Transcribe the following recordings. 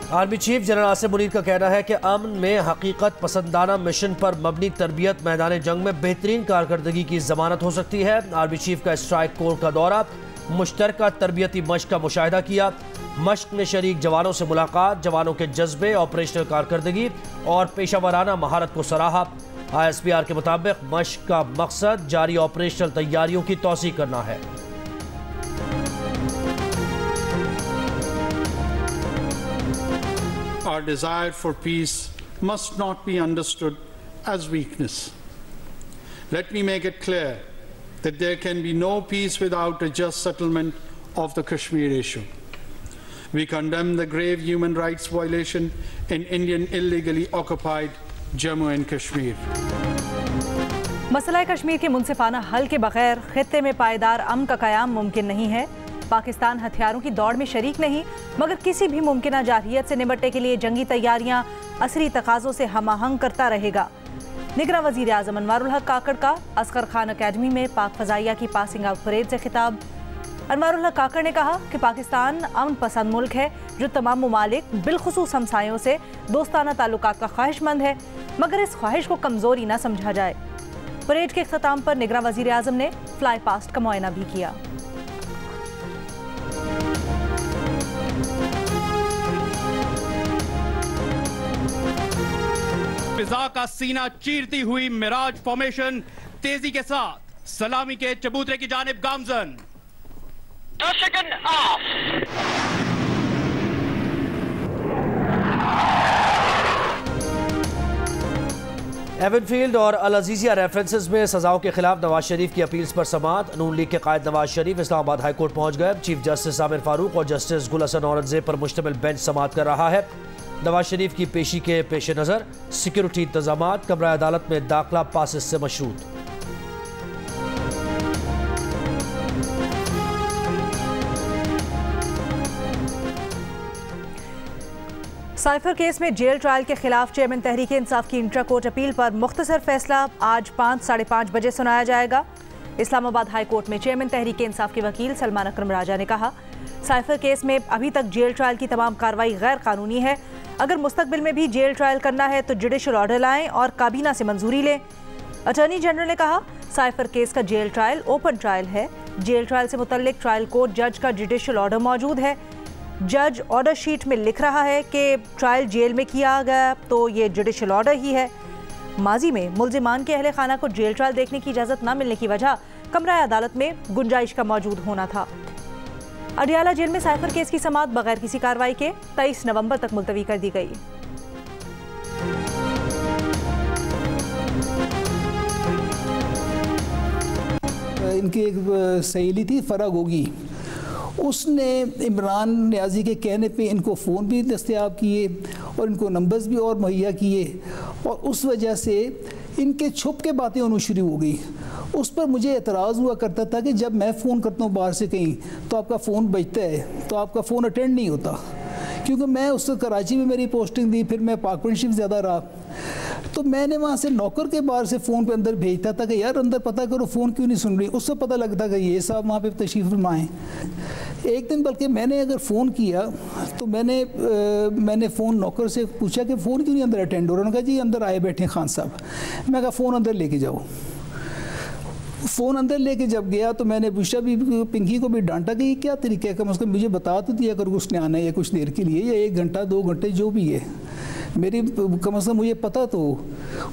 Army chief general Asim Munir का कहना है कि अमन में हकीकत पसंदाना मिशन पर मबनी तरबियत मैदान जंग में बेहतरीन कारकर्दगी की जमानत हो सकती है। आर्मी चीफ का स्ट्राइक कोर का दौरा, मुश्तरका तरबियती मश्क का मुशाहिदा किया। मश्क में शरीक जवानों से मुलाकात, जवानों के जज्बे, ऑपरेशनल कारकर्दगी और पेशावराना महारत को सराहा। ISPR के मुताबिक मश्क का मकसद जारी ऑपरेशनल तैयारियों की तौसीह करना है। Our desire for peace must not be understood as weakness. Let me make it clear that there can be no peace without a just settlement of the Kashmir issue. We condemn the grave human rights violation in Indian illegally occupied Jammu and Kashmir. मसला कश्मीर के मुनसिफाना हल के बगैर खित्ते में पायदार अमन का क़याम मुमकिन नहीं है। पाकिस्तान हथियारों की दौड़ में शरीक नहीं, मगर किसी भी मुमकिना जारहियत से निपटने के लिए जंगी तैयारियां असरी तकाज़ों से हम-आहंग करता रहेगा। निगरां वज़ीर आज़म अनवारुल हक काकड़ का असगर खान अकेडमी में पाक फ़ज़ाइया की पासिंग आउट परेड से खिताब। अनवारुल हक काकड़ ने कहा कि पाकिस्तान अमन पसंद मुल्क है जो तमाम ममालिक बिलखुसूस हमसायों से दोस्ताना ताल्लुकात का ख्वाहिशमंद है, मगर इस ख्वाहिश को कमज़ोरी न समझा जाए। परेड के अख्ताम पर निगरां वज़ीर आज़म ने फ्लाई पास्ट का मुआयना भी किया। फिजा का सीना चीरती हुई मिराज फॉर्मेशन तेजी के साथ सलामी के चबूतरे की जानिब गामजन। एवनफील्ड और अल अजीजिया रेफरेंसेस में सजाओं के खिलाफ नवाज शरीफ की अपील्स पर समाअत। नून लीग के कायद नवाज शरीफ इस्लामाबाद हाई कोर्ट पहुंच गए। चीफ जस्टिस आमिर फारूक और जस्टिस गुल हसन औरंगजेब पर मुश्तमिल बेंच समाअत कर रहा है। नवाज शरीफ की पेशी के पेश नज़र सिक्योरिटी इंतजामात, कमरा अदालत में दाखिला पासिस से मशरूत। साइफर केस में जेल ट्रायल के खिलाफ चेयरमैन तहरीक इंसाफ की इंट्रा कोर्ट अपील पर मुख्तसर फैसला आज 5 साढ़े 5 बजे सुनाया जाएगा। इस्लामाबाद हाई कोर्ट में चेयरमैन तहरीक इंसाफ के वकील सलमान अकरम राजा ने कहा, साइफर केस में अभी तक जेल ट्रायल की तमाम कार्रवाई गैर कानूनी है। अगर मुस्तकबिल में भी जेल ट्रायल करना है तो जुडिशल ऑर्डर लाएं और काबीना से मंजूरी लें। अटॉर्नी जनरल ने कहा, साइफर केस का जेल ट्रायल ओपन ट्रायल है। जेल ट्रायल से मुतल्लिक ट्रायल कोर्ट जज का जुडिशल ऑर्डर मौजूद है। जज ऑर्डर शीट में लिख रहा है कि ट्रायल जेल में किया गया तो ये जुडिशल ऑर्डर ही है। माजी में मुल्जिमान के अहले खाना को जेल ट्रायल देखने की इजाज़त न मिलने की वजह कमरा अदालत में गुंजाइश का मौजूद होना था। अडियाला जेल में साइफर केस की समाअत बगैर किसी कार्रवाई के 23 नवंबर तक मुलतवी कर दी गई। इनकी एक सहेली थी फराग होगी, उसने इमरान नियाज़ी के कहने पे इनको फ़ोन भी दस्तयाब किए और इनको नंबर्स भी और मुहैया किए, और उस वजह से इनके छुप के बातें होनी शुरू हो गई। उस पर मुझे एतराज़ हुआ करता था कि जब मैं फ़ोन करता हूँ बाहर से कहीं तो आपका फ़ोन बजता है तो आपका फ़ोन अटेंड नहीं होता, क्योंकि मैं उस कराची में मेरी पोस्टिंग दी, फिर मैं पाकपनशिप ज़्यादा रहा, तो मैंने वहाँ से नौकर के बाहर से फ़ोन पे अंदर भेजता था कि यार अंदर पता करो फ़ोन क्यों नहीं सुन रही। उससे पता लगता कि ये साहब वहाँ पे तशरीफ़ फरमाएँ। एक दिन बल्कि मैंने अगर फ़ोन किया तो मैंने फ़ोन नौकर से पूछा कि फ़ोन क्यों नहीं अंदर अटेंड हो रहा। उन्होंने कहा जी अंदर आए बैठे खान साहब। मैं कहा फ़ोन अंदर लेके जाओ। फ़ोन अंदर लेके जब गया तो मैंने बुशा भी पिंकी को भी डांटा कि ये क्या तरीका है, कम से कम मुझे बता तो दिया अगर उसने आना है या कुछ देर के लिए या 1 घंटा 2 घंटे जो भी है, मेरी कम से कम मुझे पता तो।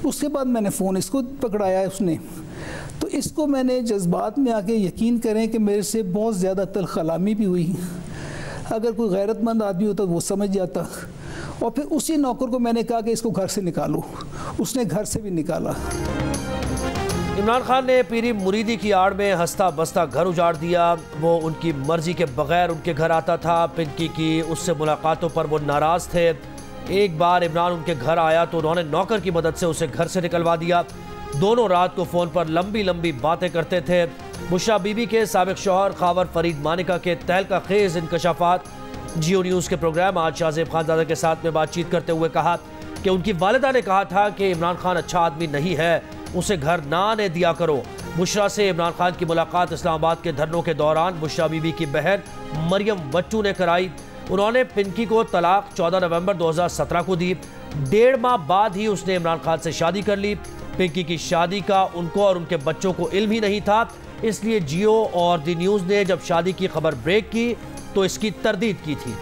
उसके बाद मैंने फ़ोन इसको पकड़ाया उसने, तो इसको मैंने जज्बात में आके यकीन करें कि मेरे से बहुत ज़्यादा तलखलामी भी हुई। अगर कोई गैरतमंद आदमी होता तो वो समझ जाता। और फिर उसी नौकर को मैंने कहा कि इसको घर से निकालो, उसने घर से भी निकाला। इमरान खान ने पीरी मुरीदी की आड़ में हंसता बसता घर उजाड़ दिया। वो उनकी मर्जी के बगैर उनके घर आता था। पिंकी की उससे मुलाकातों पर वो नाराज़ थे। एक बार इमरान उनके घर आया तो उन्होंने नौकर की मदद से उसे घर से निकलवा दिया। दोनों रात को फ़ोन पर लंबी लंबी बातें करते थे। बुशरा बीबी के साबिक शौहर खावर फरीद मानिका के तहलका खेज इंकशाफात। जियो न्यूज़ के प्रोग्राम आज शाहजेब खानजादा के साथ में बातचीत करते हुए कहा कि उनकी वालिदा ने कहा था कि इमरान खान अच्छा आदमी नहीं है, उसे घर ना आने दिया करो। बुशरा से इमरान खान की मुलाकात इस्लामाबाद के धरनों के दौरान बुशरा बीबी की बहन मरियम बट्टू ने कराई। उन्होंने पिंकी को तलाक 14 नवंबर 2017 को दी। 1.5 माह बाद ही उसने इमरान खान से शादी कर ली। पिंकी की शादी का उनको और उनके बच्चों को इल्म ही नहीं था, इसलिए जियो और दी न्यूज़ ने जब शादी की खबर ब्रेक की तो इसकी तरदीद की थी।